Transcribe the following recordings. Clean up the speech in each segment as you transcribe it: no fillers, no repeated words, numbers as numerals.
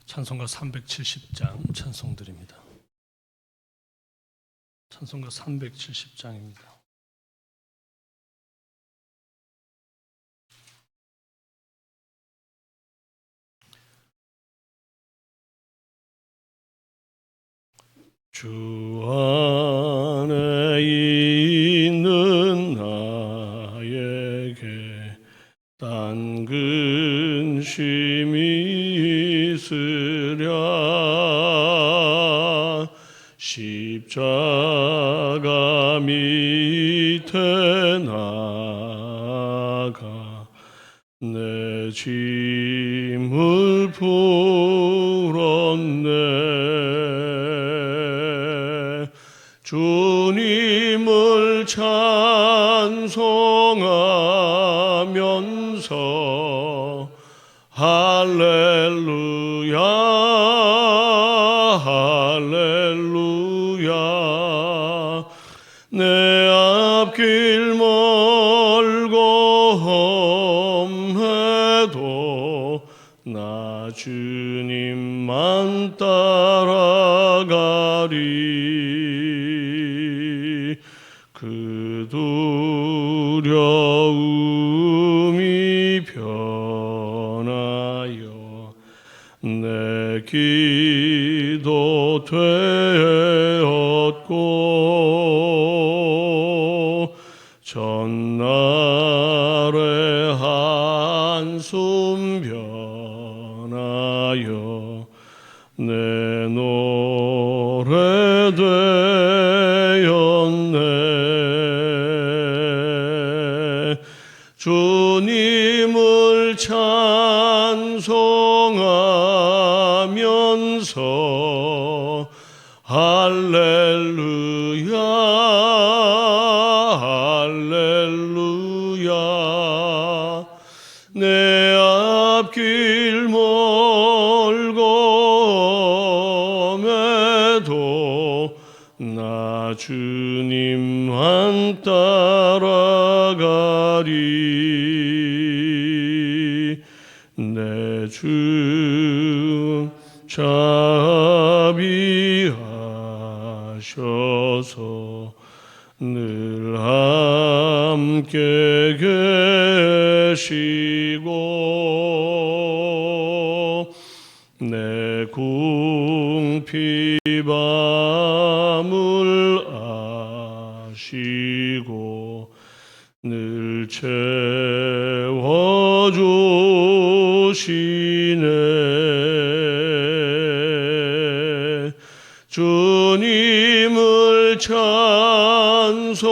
찬송가 370장 찬송드립니다. 찬송가 370장입니다. 주 안에 있는 나에게 딴 근심이 있으랴. 십자가 밑에 나가 내 짐을 풀었네. 주님을 찬송하면서 할렐루야 할렐루야. 내 앞길 멀고 험해도 나 주님만 따라가리. 그 두려움이 변하여 내 기도 되었고 전날의 한숨 변하여 내 노래 되었네. 주님을 찬송하면서 할렐루야 할렐루야. 내 앞길 멀고 험해도 나 주님만 따라가리. 내 주 자비하셔서 늘 함께 계시고 내 궁핍함을 아시고 늘 채워주시네. 주님을 찬송하면서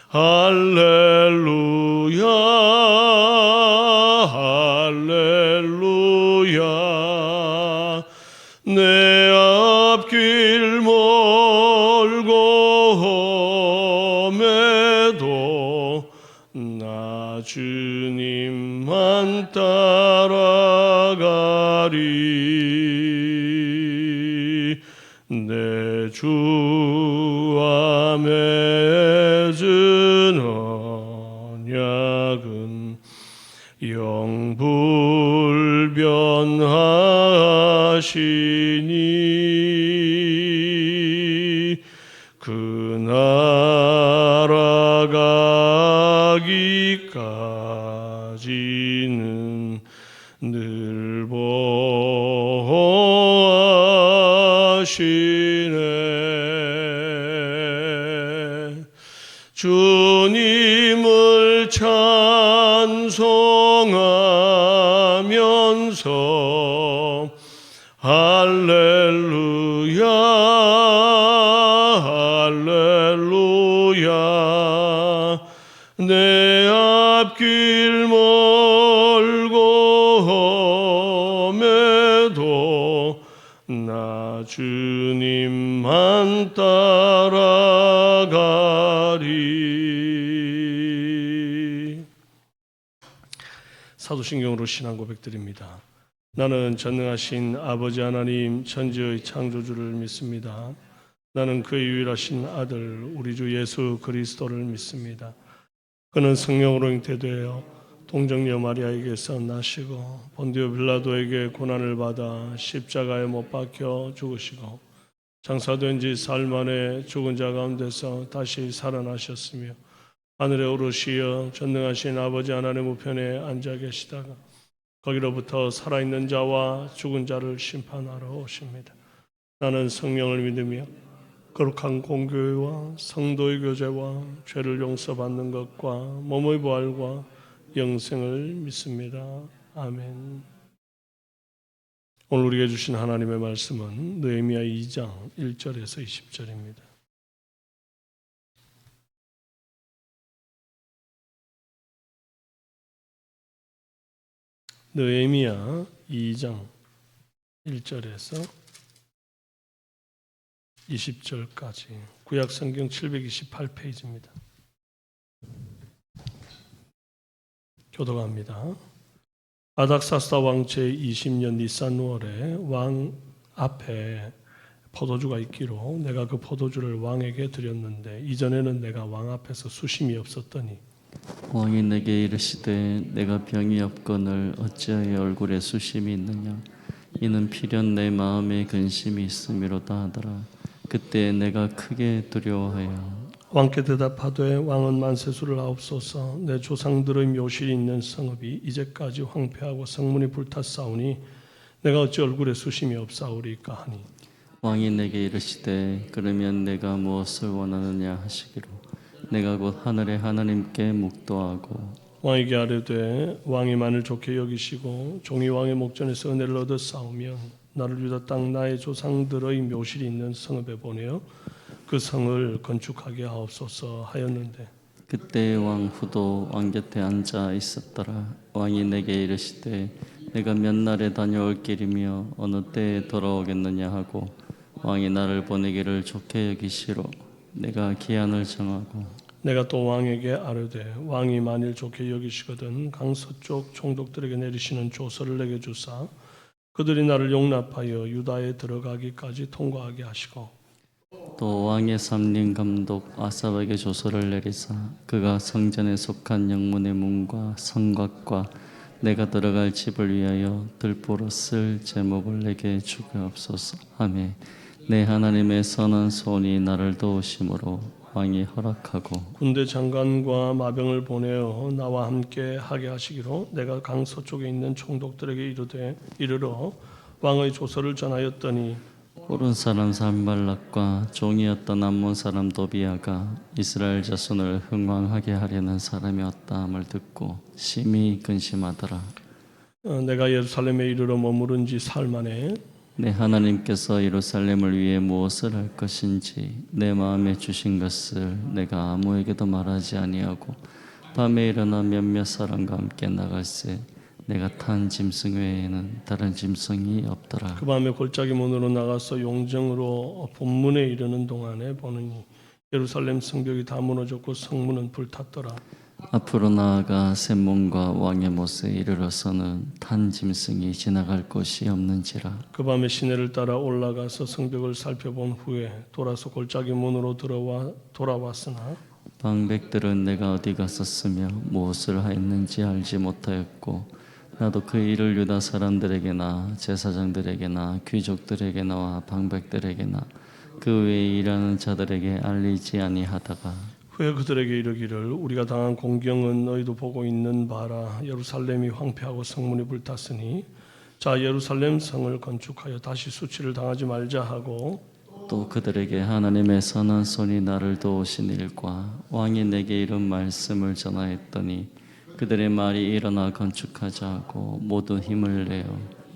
할렐루야 할렐루야. 내 앞길 멀고 험해도 나 주님만 따라가리. 내 주와 맺은 언약은 영불변하시니 그 나라 가기까지는 늘 보호하시네. 주님을 찬송하면서 할렐루야 할렐루야. 내 앞길 멀고 험해도 나 주님만 따라가리. 사도신경으로 신앙 고백드립니다. 나는 전능하신 아버지 하나님 천지의 창조주를 믿습니다. 나는 그의 유일하신 아들 우리 주 예수 그리스도를 믿습니다. 그는 성령으로 잉태되어 동정녀 마리아에게서 나시고 본디오 빌라도에게 고난을 받아 십자가에 못 박혀 죽으시고 장사된 지 사흘 만에 죽은 자 가운데서 다시 살아나셨으며 하늘에 오르시어 전능하신 아버지 하나님 우편에 앉아 계시다가 거기로부터 살아있는 자와 죽은 자를 심판하러 오십니다. 나는 성령을 믿으며 거룩한 공교회와 성도의 교제와 죄를 용서받는 것과 몸의 부활과 영생을 믿습니다. 아멘. 오늘 우리에게 주신 하나님의 말씀은 느헤미야 2장 1절에서 20절입니다. 느헤미야 2장 1절에서 20절까지 구약 성경 728페이지입니다. 교독합니다. 아닥사스다 왕 제20년 니산월에 왕 앞에 포도주가 있기로 내가 그 포도주를 왕에게 드렸는데 이전에는 내가 왕 앞에서 수심이 없었더니 왕이 내게 이르시되 내가 병이 없거늘 어찌하여 얼굴에 수심이 있느냐 이는 필연 내 마음에 근심이 있음이로다 하더라. 그때 내가 크게 두려워하여 왕께 대답하되 왕은 만세수를 하옵소서. 내 조상들의 묘실이 있는 성읍이 이제까지 황폐하고 성문이 불탔사오니 내가 어찌 얼굴에 수심이 없사오리까 하니 왕이 내게 이르시되 그러면 내가 무엇을 원하느냐 하시기로 내가 곧 하늘의 하나님께 묵도하고 왕에게 아뢰되 왕이 만일 좋게 여기시고 종이 왕의 목전에서 은혜를 얻어 싸우면 나를 유다 땅 나의 조상들의 묘실이 있는 성읍에 보내어 그 성을 건축하게 하옵소서 하였는데 그때 왕 후도 왕 곁에 앉아 있었더라. 왕이 내게 이르시되 내가 몇 날에 다녀올 길이며 어느 때에 돌아오겠느냐 하고 왕이 나를 보내기를 좋게 여기시로 내가 기한을 정하고 내가 또 왕에게 아뢰되 왕이 만일 좋게 여기시거든 강서쪽 총독들에게 내리시는 조서를 내게 주사 그들이 나를 용납하여 유다에 들어가기까지 통과하게 하시고 또 왕의 삼림 감독 아삽에게 조서를 내리사 그가 성전에 속한 영문의 문과 성곽과 내가 들어갈 집을 위하여 들보로 쓸 제목을 내게 주옵소서 하며 내 하나님의 선한 손이 나를 도우심으로 왕이 허락하고 군대 장관과 마병을 보내어 나와 함께 하게 하시기로 내가 강서쪽에 있는 총독들에게 이르러 왕의 조서를 전하였더니 오른 사람 산발락과 종이었던 암몬 사람 도비아가 이스라엘 자손을 흥왕하게 하려는 사람이었다함을 듣고 심히 근심하더라. 내가 예루살렘에 이르러 머무른 지 사흘 만에 내 하나님께서 예루살렘을 위해 무엇을 할 것인지 내 마음에 주신 것을 내가 아무에게도 말하지 아니하고 밤에 일어나 몇몇 사람과 함께 나갈새 내가 탄 짐승 외에는 다른 짐승이 없더라. 그 밤에 골짜기 문으로 나가서 용정으로 본문에 이르는 동안에 보느니 예루살렘 성벽이 다 무너졌고 성문은 불탔더라. 앞으로 나아가 샘몬과 왕의 못에 이르러서는 탄 짐승이 지나갈 곳이 없는지라. 그 밤에 시내를 따라 올라가서 성벽을 살펴본 후에 돌아서 골짜기 문으로 돌아왔으나 방백들은 내가 어디 갔었으며 무엇을 하였는지 알지 못하였고 나도 그 일을 유다 사람들에게나 제사장들에게나 귀족들에게나 방백들에게나 그 외에 일하는 자들에게 알리지 아니하다가 후에 그들에게 이르기를 우리가 당한 공경은 너희도 보고 있는 바라. 예루살렘이 황폐하고 성문이 불탔으니 자 예루살렘 성을 건축하여 다시 수치를 당하지 말자 하고 또 그들에게 하나님의 선한 손이 나를 도우신 일과 왕이 내게 이른 말씀을 전하였더니 그들의 말이 일어나 건축하자 하고 모두 힘을 내어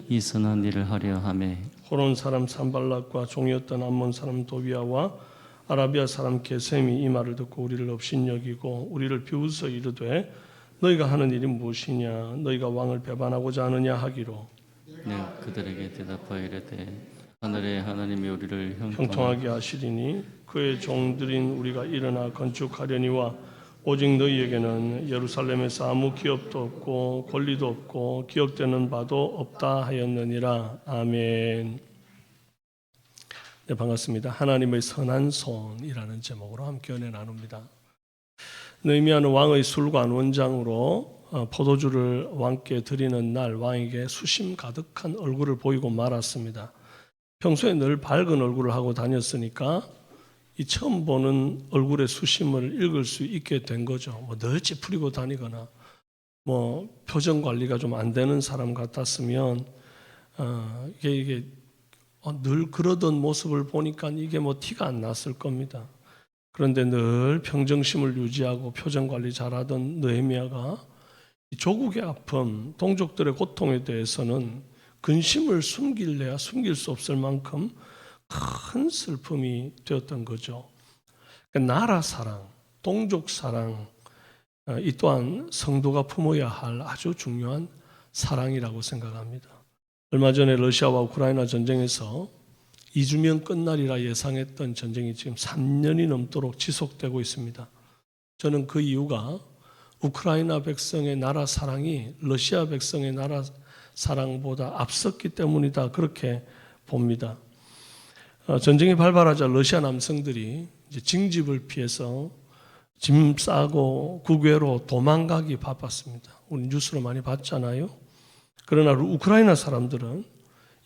이 선한 일을 하려 하매 호론 사람 산발락과 종이었던 암몬 사람 도비아와 아라비아 사람 게셈이 이 말을 듣고 우리를 업신여기고 우리를 비웃어 이르되 너희가 하는 일이 무엇이냐 너희가 왕을 배반하고자 하느냐 하기로 내가 그들에게 대답하여 이르되 하늘의 하나님이 우리를 형통하게 하시리니 그의 종들인 우리가 일어나 건축하려니와 오직 너희에게는 예루살렘에서 아무 기업도 없고 권리도 없고 기억되는 바도 없다 하였느니라. 아멘. 네, 반갑습니다. 하나님의 선한 손이라는 제목으로 함께 은혜 나눕니다. 느헤미야는 왕의 술관 원장으로 포도주를 왕께 드리는 날 왕에게 수심 가득한 얼굴을 보이고 말았습니다. 평소에 늘 밝은 얼굴을 하고 다녔으니까 이 처음 보는 얼굴의 수심을 읽을 수 있게 된 거죠. 늘 찌푸리고 다니거나 표정 관리가 좀 안 되는 사람 같았으면 이게 늘 그러던 모습을 보니까 이게 티가 안 났을 겁니다. 그런데 늘 평정심을 유지하고 표정 관리 잘하던 느헤미야가 조국의 아픔, 동족들의 고통에 대해서는 근심을 숨길래야 숨길 수 없을 만큼 큰 슬픔이 되었던 거죠. 나라 사랑, 동족 사랑, 이 또한 성도가 품어야 할 아주 중요한 사랑이라고 생각합니다. 얼마 전에 러시아와 우크라이나 전쟁에서 2주면 끝날이라 예상했던 전쟁이 지금 3년이 넘도록 지속되고 있습니다. 저는 그 이유가 우크라이나 백성의 나라 사랑이 러시아 백성의 나라 사랑보다 앞섰기 때문이다, 그렇게 봅니다. 전쟁이 발발하자 러시아 남성들이 이제 징집을 피해서 짐 싸고 국외로 도망가기 바빴습니다. 우리 뉴스로 많이 봤잖아요. 그러나 우크라이나 사람들은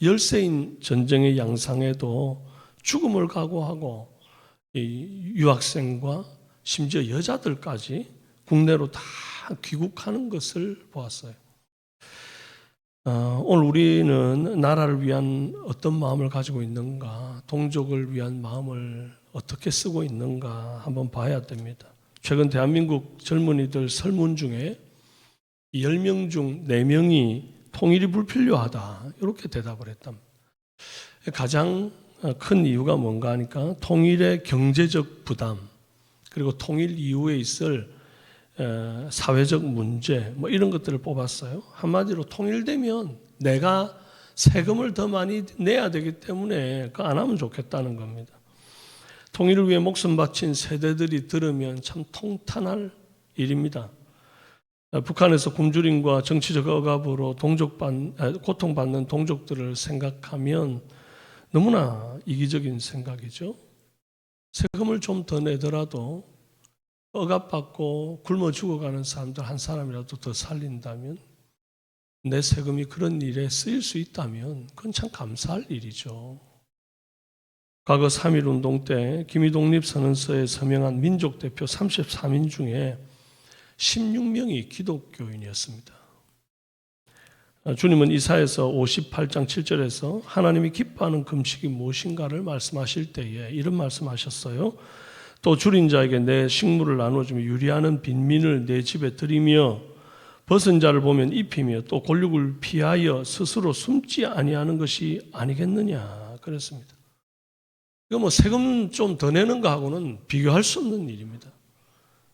열세인 전쟁의 양상에도 죽음을 각오하고 이 유학생과 심지어 여자들까지 국내로 다 귀국하는 것을 보았어요. 오늘 우리는 나라를 위한 어떤 마음을 가지고 있는가, 동족을 위한 마음을 어떻게 쓰고 있는가 한번 봐야 됩니다. 최근 대한민국 젊은이들 설문 중에 10명 중 4명이 통일이 불필요하다, 이렇게 대답을 했답니다. 가장 큰 이유가 뭔가 하니까 통일의 경제적 부담, 그리고 통일 이후에 있을 사회적 문제, 이런 것들을 뽑았어요. 한마디로 통일되면 내가 세금을 더 많이 내야 되기 때문에 그거 안 하면 좋겠다는 겁니다. 통일을 위해 목숨 바친 세대들이 들으면 참 통탄할 일입니다. 북한에서 굶주림과 정치적 억압으로 고통받는 동족들을 생각하면 너무나 이기적인 생각이죠. 세금을 좀 더 내더라도 억압받고 굶어 죽어가는 사람들 한 사람이라도 더 살린다면, 내 세금이 그런 일에 쓰일 수 있다면 그건 참 감사할 일이죠. 과거 3.1운동 때 기미독립선언서에 서명한 민족대표 33인 중에 16명이 기독교인이었습니다. 주님은 이사야서 58장 7절에서 하나님이 기뻐하는 금식이 무엇인가를 말씀하실 때에 이런 말씀하셨어요. 또 줄인 자에게 내 식물을 나눠주며 유리하는 빈민을 내 집에 들이며 벗은 자를 보면 입히며 또 골육을 피하여 스스로 숨지 아니하는 것이 아니겠느냐 그랬습니다. 이거 세금 좀 더 내는 거하고는 비교할 수 없는 일입니다.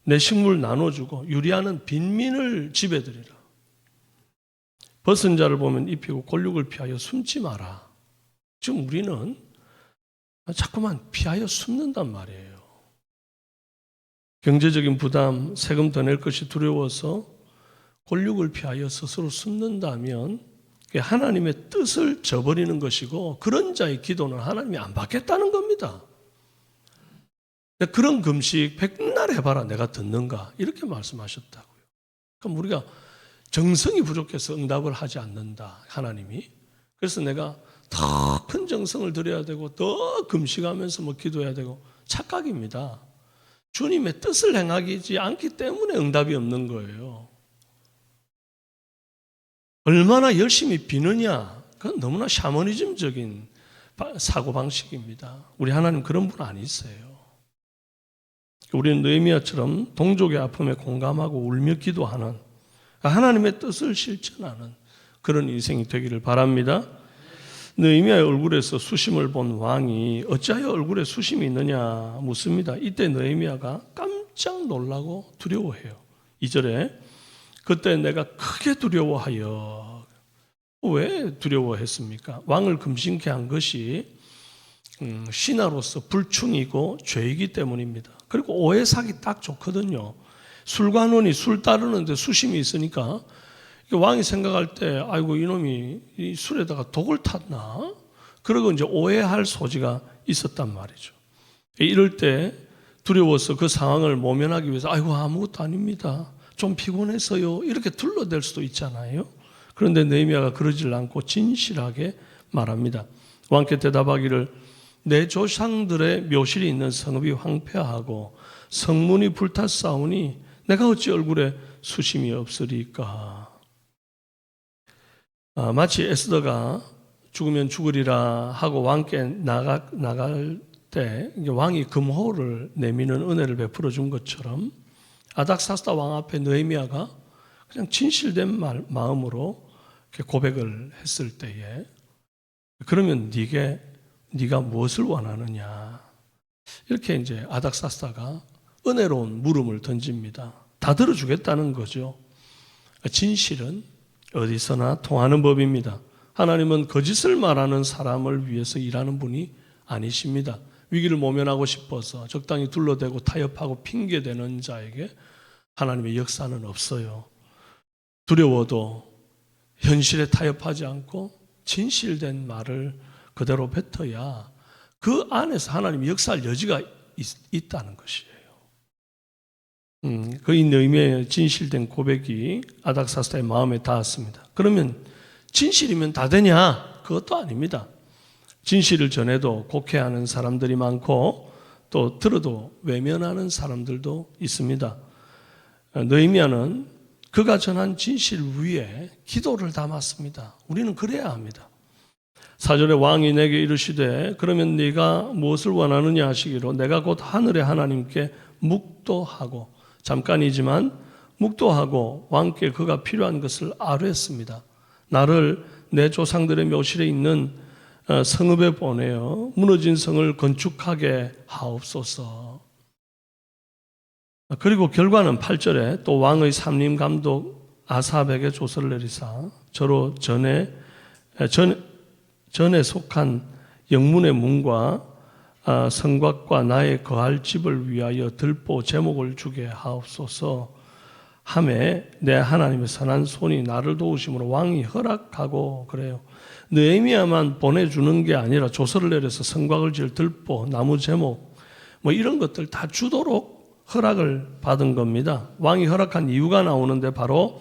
내 식물 나눠주고 유리하는 빈민을 집에 들이라. 벗은 자를 보면 입히고 골육을 피하여 숨지 마라. 지금 우리는 자꾸만 피하여 숨는단 말이에요. 경제적인 부담, 세금 더 낼 것이 두려워서 골육을 피하여 스스로 숨는다면 하나님의 뜻을 저버리는 것이고, 그런 자의 기도는 하나님이 안 받겠다는 겁니다. 그런 금식 백날 해봐라 내가 듣는가, 이렇게 말씀하셨다고요. 그럼 우리가 정성이 부족해서 응답을 하지 않는다, 하나님이. 그래서 내가 더 큰 정성을 들여야 되고 더 금식하면서 기도해야 되고, 착각입니다. 주님의 뜻을 행하지 않기 때문에 응답이 없는 거예요. 얼마나 열심히 비느냐, 그건 너무나 샤머니즘적인 사고방식입니다. 우리 하나님 그런 분 아니세요. 우리는 느헤미야처럼 동족의 아픔에 공감하고 울며 기도하는, 하나님의 뜻을 실천하는 그런 인생이 되기를 바랍니다. 느헤미야의 얼굴에서 수심을 본 왕이 어찌하여 얼굴에 수심이 있느냐 묻습니다. 이때 느헤미야가 깜짝 놀라고 두려워해요. 2절에 그때 내가 크게 두려워하여. 왜 두려워했습니까? 왕을 금신케 한 것이 신하로서 불충이고 죄이기 때문입니다. 그리고 오해 사기 딱 좋거든요. 술관원이 술 따르는데 수심이 있으니까 왕이 생각할 때 아이고 이놈이 이 술에다가 독을 탔나? 그러고 이제 오해할 소지가 있었단 말이죠. 이럴 때 두려워서 그 상황을 모면하기 위해서 아이고 아무것도 아닙니다. 좀 피곤해서요. 이렇게 둘러댈 수도 있잖아요. 그런데 느헤미야가 그러질 않고 진실하게 말합니다. 왕께 대답하기를 내 조상들의 묘실이 있는 성읍이 황폐하고 성문이 불탔사오니 내가 어찌 얼굴에 수심이 없으리까. 마치 에스더가 죽으면 죽으리라 하고 왕께 나갈 때 왕이 금호를 내미는 은혜를 베풀어 준 것처럼 아닥사스다 왕 앞에 느헤미야가 그냥 진실된 마음으로 고백을 했을 때에 그러면 네가 무엇을 원하느냐 이렇게 이제 아닥사스다가 은혜로운 물음을 던집니다. 다 들어주겠다는 거죠. 진실은 어디서나 통하는 법입니다. 하나님은 거짓을 말하는 사람을 위해서 일하는 분이 아니십니다. 위기를 모면하고 싶어서 적당히 둘러대고 타협하고 핑계대는 자에게 하나님의 역사는 없어요. 두려워도 현실에 타협하지 않고 진실된 말을 그대로 뱉어야 그 안에서 하나님의 역사할 여지가 있다는 것이에요. 이 느헤미야의 진실된 고백이 아닥사스다의 마음에 닿았습니다. 그러면 진실이면 다 되냐? 그것도 아닙니다. 진실을 전해도 곡해하는 사람들이 많고 또 들어도 외면하는 사람들도 있습니다. 느헤미야는 그가 전한 진실 위에 기도를 담았습니다. 우리는 그래야 합니다. 4절에 왕이 내게 이르시되 그러면 네가 무엇을 원하느냐 하시기로 내가 곧 하늘의 하나님께 묵도하고 잠깐이지만 묵도하고 왕께 그가 필요한 것을 아뢰었습니다. 나를 내 조상들의 묘실에 있는 성읍에 보내어 무너진 성을 건축하게 하옵소서. 그리고 결과는 8절에 또 왕의 삼림 감독 아삽에게 조서를 내리사 저로 전에 속한 영문의 문과 성곽과 나의 거할 집을 위하여 들보 제목을 주게 하옵소서 하매 내 하나님의 선한 손이 나를 도우심으로 왕이 허락하고 그래요. 느헤미야만 보내주는 게 아니라 조서를 내려서 성곽을 지을 들보, 나무 제목 뭐 이런 것들 다 주도록 허락을 받은 겁니다. 왕이 허락한 이유가 나오는데 바로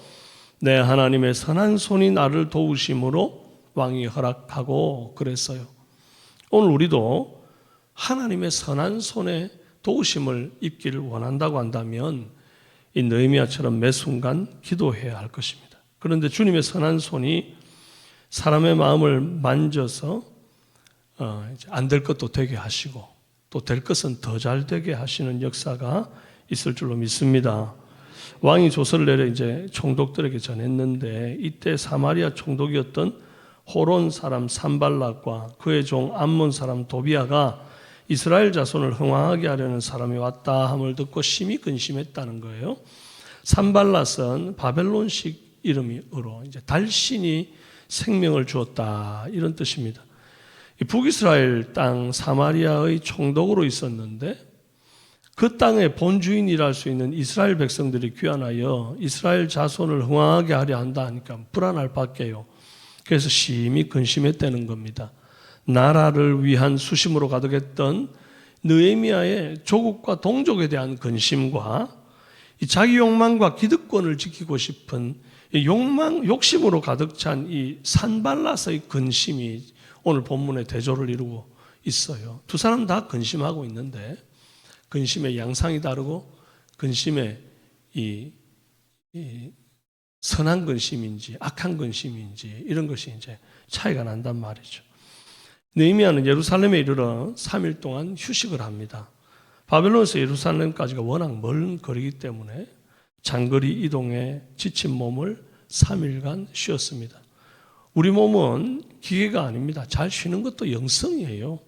내 하나님의 선한 손이 나를 도우심으로 왕이 허락하고 그랬어요. 오늘 우리도 하나님의 선한 손에 도우심을 입기를 원한다고 한다면 이 느헤미야처럼 매 순간 기도해야 할 것입니다. 그런데 주님의 선한 손이 사람의 마음을 만져서 안 될 것도 되게 하시고 또 될 것은 더 잘 되게 하시는 역사가 있을 줄로 믿습니다. 왕이 조서를 내려 이제 총독들에게 전했는데 이때 사마리아 총독이었던 호론 사람 산발락과 그의 종 암몬 사람 도비아가 이스라엘 자손을 흥황하게 하려는 사람이 왔다 함을 듣고 심히 근심했다는 거예요. 산발락은 바벨론식 이름으로 이제 달신이 생명을 주었다 이런 뜻입니다. 북이스라엘 땅 사마리아의 총독으로 있었는데 그 땅의 본주인이라 할 수 있는 이스라엘 백성들이 귀환하여 이스라엘 자손을 흥황하게 하려 한다 하니까 불안할 밖에요. 그래서 심히 근심했다는 겁니다. 나라를 위한 수심으로 가득했던 느헤미야의 조국과 동족에 대한 근심과 자기 욕망과 기득권을 지키고 싶은 욕심으로 가득 찬 이 산발라스의 근심이 오늘 본문에 대조를 이루고 있어요. 두 사람 다 근심하고 있는데 근심의 양상이 다르고 근심의 이 선한 근심인지 악한 근심인지 이런 것이 이제 차이가 난단 말이죠. 느헤미야는 예루살렘에 이르러 3일 동안 휴식을 합니다. 바벨론에서 예루살렘까지가 워낙 먼 거리이기 때문에 장거리 이동에 지친 몸을 3일간 쉬었습니다. 우리 몸은 기계가 아닙니다. 잘 쉬는 것도 영성이에요.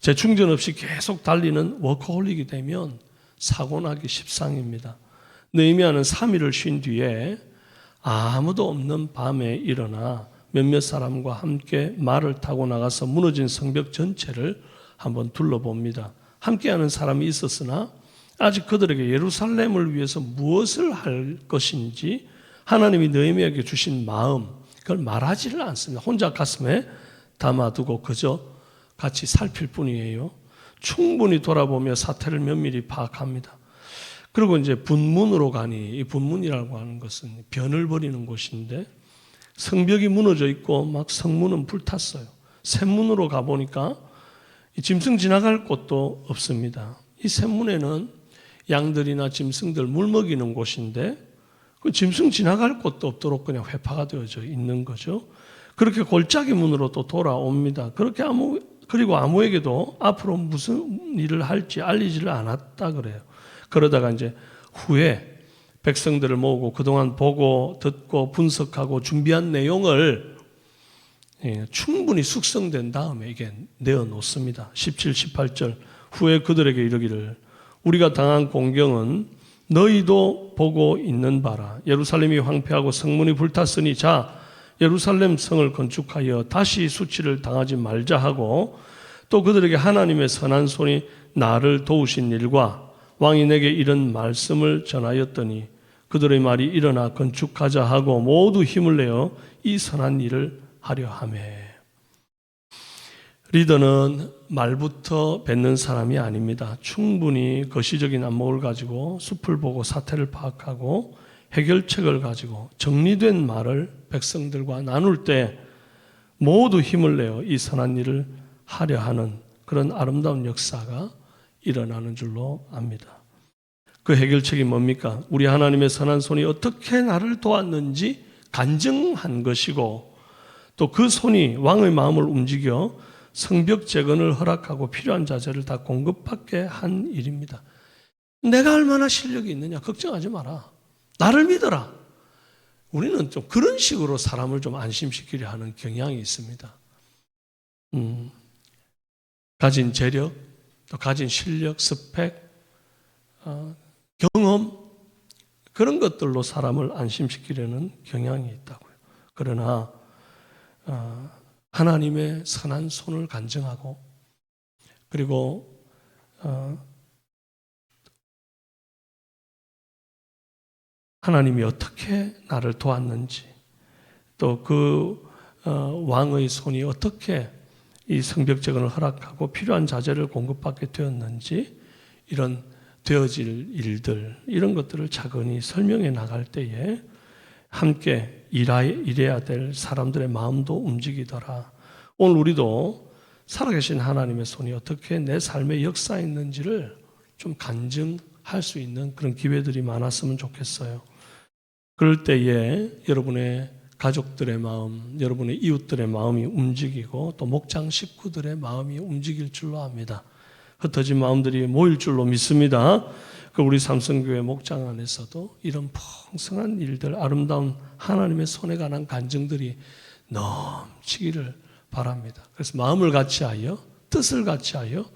재충전 없이 계속 달리는 워커홀릭이 되면 사고나기 십상입니다. 느헤미야는 3일을 쉰 뒤에 아무도 없는 밤에 일어나 몇몇 사람과 함께 말을 타고 나가서 무너진 성벽 전체를 한번 둘러봅니다. 함께하는 사람이 있었으나 아직 그들에게 예루살렘을 위해서 무엇을 할 것인지 하나님이 느헤미야에게 주신 마음 그걸 말하지를 않습니다. 혼자 가슴에 담아두고 그저 같이 살필 뿐이에요. 충분히 돌아보며 사태를 면밀히 파악합니다. 그리고 이제 분문으로 가니, 이 분문이라고 하는 것은 변을 벌이는 곳인데 성벽이 무너져 있고 막 성문은 불탔어요. 샘문으로 가보니까 짐승 지나갈 곳도 없습니다. 이 샘문에는 양들이나 짐승들 물 먹이는 곳인데 그 짐승 지나갈 곳도 없도록 그냥 회파가 되어져 있는 거죠. 그렇게 골짜기 문으로 또 돌아옵니다. 그리고 아무에게도 앞으로 무슨 일을 할지 알리지를 않았다 그래요. 그러다가 이제 후에 백성들을 모으고 그동안 보고 듣고 분석하고 준비한 내용을 충분히 숙성된 다음에 이게 내어놓습니다. 17, 18절 후에 그들에게 이르기를 우리가 당한 공경은 너희도 보고 있는 바라. 예루살렘이 황폐하고 성문이 불탔으니 자 예루살렘 성을 건축하여 다시 수치를 당하지 말자 하고 또 그들에게 하나님의 선한 손이 나를 도우신 일과 왕이 내게 이런 말씀을 전하였더니 그들의 말이 일어나 건축하자 하고 모두 힘을 내어 이 선한 일을 하려 하매. 리더는 말부터 뱉는 사람이 아닙니다. 충분히 거시적인 안목을 가지고 숲을 보고 사태를 파악하고 해결책을 가지고 정리된 말을 백성들과 나눌 때 모두 힘을 내어 이 선한 일을 하려 하는 그런 아름다운 역사가 일어나는 줄로 압니다. 그 해결책이 뭡니까? 우리 하나님의 선한 손이 어떻게 나를 도왔는지 간증한 것이고 또 그 손이 왕의 마음을 움직여 성벽 재건을 허락하고 필요한 자재를 다 공급받게 한 일입니다. 내가 얼마나 실력이 있느냐 걱정하지 마라. 나를 믿어라. 우리는 좀 그런 식으로 사람을 좀 안심시키려 하는 경향이 있습니다. 가진 재력, 또 가진 실력, 스펙, 경험 그런 것들로 사람을 안심시키려는 경향이 있다고요. 그러나 하나님의 선한 손을 간증하고 그리고 하나님이 어떻게 나를 도왔는지 또 그 왕의 손이 어떻게 이 성벽 재건을 허락하고 필요한 자재를 공급받게 되었는지 이런 되어질 일들 이런 것들을 차근히 설명해 나갈 때에 함께 일해야 될 사람들의 마음도 움직이더라. 오늘 우리도 살아계신 하나님의 손이 어떻게 내 삶에 역사했는지를 좀 간증할 수 있는 그런 기회들이 많았으면 좋겠어요. 그럴 때에 여러분의 가족들의 마음, 여러분의 이웃들의 마음이 움직이고 또 목장 식구들의 마음이 움직일 줄로 압니다. 흩어진 마음들이 모일 줄로 믿습니다. 우리 삼성교회 목장 안에서도 이런 풍성한 일들, 아름다운 하나님의 손에 관한 간증들이 넘치기를 바랍니다. 그래서 마음을 같이하여 뜻을 같이하여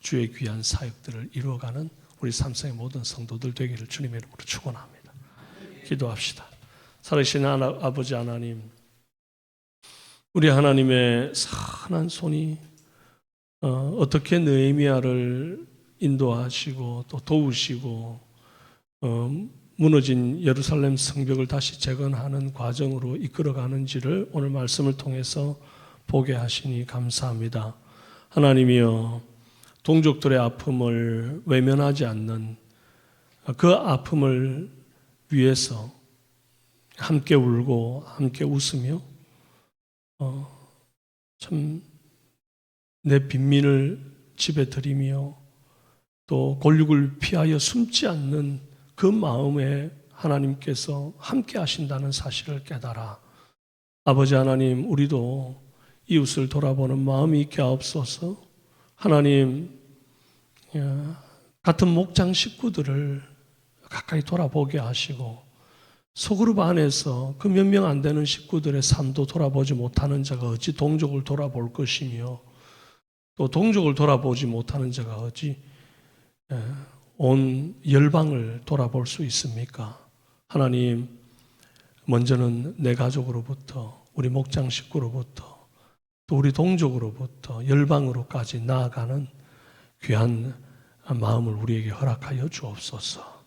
주의 귀한 사역들을 이루어가는 우리 삼성의 모든 성도들 되기를 주님의 이름으로 축원합니다. 기도합시다. 살아계신 아버지 하나님, 우리 하나님의 선한 손이 어떻게 느헤미야를 인도하시고 또 도우시고 무너진 예루살렘 성벽을 다시 재건하는 과정으로 이끌어가는지를 오늘 말씀을 통해서 보게 하시니 감사합니다. 하나님이여, 동족들의 아픔을 외면하지 않는 그 아픔을 위해서 함께 울고 함께 웃으며 참 내 빈민을 집에 들이며 또 골육을 피하여 숨지 않는 그 마음에 하나님께서 함께 하신다는 사실을 깨달아 아버지 하나님, 우리도 이웃을 돌아보는 마음이 있게 하옵소서. 하나님, 같은 목장 식구들을 가까이 돌아보게 하시고 소그룹 안에서 그 몇 명 안 되는 식구들의 삶도 돌아보지 못하는 자가 어찌 동족을 돌아볼 것이며 또 동족을 돌아보지 못하는 자가 어찌 온 열방을 돌아볼 수 있습니까? 하나님, 먼저는 내 가족으로부터 우리 목장 식구로부터 또 우리 동족으로부터 열방으로까지 나아가는 귀한 마음을 우리에게 허락하여 주옵소서.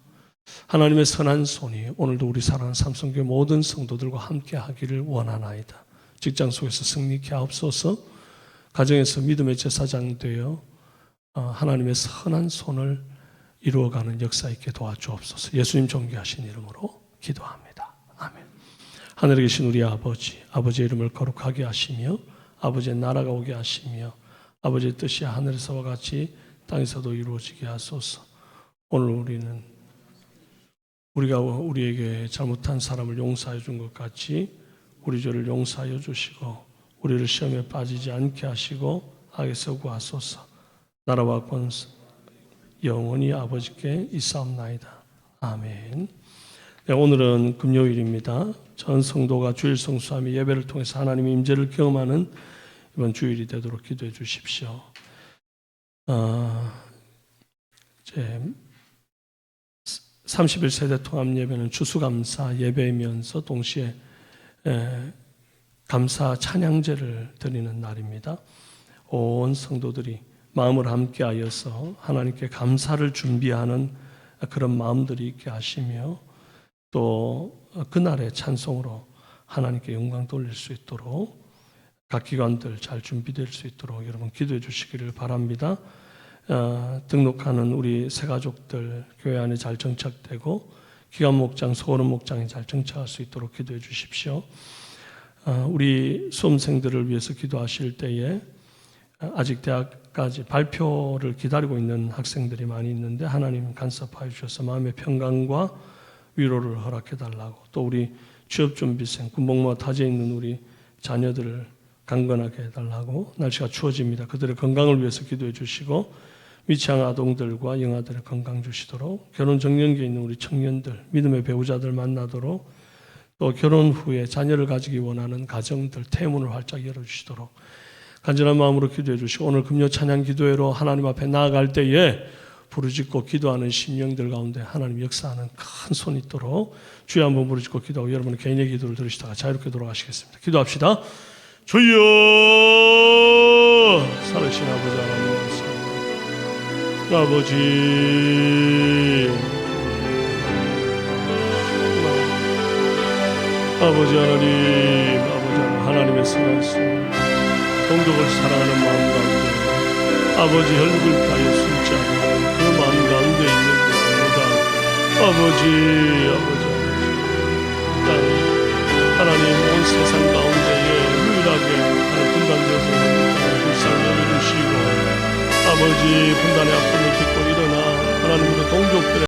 하나님의 선한 손이 오늘도 우리 사랑하는 삼성교회 모든 성도들과 함께 하기를 원하나이다. 직장 속에서 승리케 하옵소서. 가정에서 믿음의 제사장 되어 하나님의 선한 손을 이루어가는 역사 있게 도와주옵소서. 예수님 존귀하신 이름으로 기도합니다. 아멘. 하늘에 계신 우리 아버지, 아버지의 이름을 거룩하게 하시며 아버지의 나라가 오게 하시며 아버지의 뜻이 하늘에서와 같이 땅에서도 이루어지게 하소서. 오늘 우리는 우리가 우리에게 잘못한 사람을 용서해 준 것 같이 우리 죄를 용서하여 주시고 우리를 시험에 빠지지 않게 하시고 악에서 구하소서. 나라와 권세 영원히 아버지께 있사옵나이다. 아멘. 네, 오늘은 금요일입니다. 전 성도가 주일 성수하며 예배를 통해서 하나님의 임재를 경험하는 이번 주일이 되도록 기도해 주십시오. 이제 31세대 통합 예배는 추수감사 예배이면서 동시에 감사 찬양제를 드리는 날입니다. 온 성도들이 마음을 함께하여서 하나님께 감사를 준비하는 그런 마음들이 있게 하시며 또 그날의 찬송으로 하나님께 영광 돌릴 수 있도록 각 기관들 잘 준비될 수 있도록 여러분 기도해 주시기를 바랍니다. 등록하는 우리 새가족들 교회 안에 잘 정착되고 기관 목장, 소그룹 목장에 잘 정착할 수 있도록 기도해 주십시오. 우리 수험생들을 위해서 기도하실 때에 아직 대학까지 발표를 기다리고 있는 학생들이 많이 있는데 하나님 간섭하여 주셔서 마음의 평강과 위로를 허락해 달라고, 또 우리 취업준비생, 군복무와 타지에 있는 우리 자녀들을 강건하게 해달라고, 날씨가 추워집니다. 그들의 건강을 위해서 기도해 주시고 미취학 아동들과 영아들의 건강 주시도록, 결혼 정년기에 있는 우리 청년들, 믿음의 배우자들 만나도록, 또 결혼 후에 자녀를 가지기 원하는 가정들 태문을 활짝 열어주시도록 간절한 마음으로 기도해 주시고, 오늘 금요 찬양 기도회로 하나님 앞에 나아갈 때에 부르짖고 기도하는 심령들 가운데 하나님 역사하는 큰 손이 있도록 주여 한번 부르짖고 기도하고 여러분의 개인의 기도를 들으시다가 자유롭게 돌아가시겠습니다. 기도합시다. 주여, 살아계신 아버지 하나님 말씀, 아버지 하나님, 하나님의 선하신 동족을 사랑하는 마음 가운데 아버지 혈육을 다하여 숨지 않는 그 마음 가운데 있는 것입니다. 아버지 하나님, 온 세상 가운데에 유일하게 분단되어서 불쌍히 여겨주시고 아버지 분단의 아픔을 딛고 일어나 하나님으로 동족들의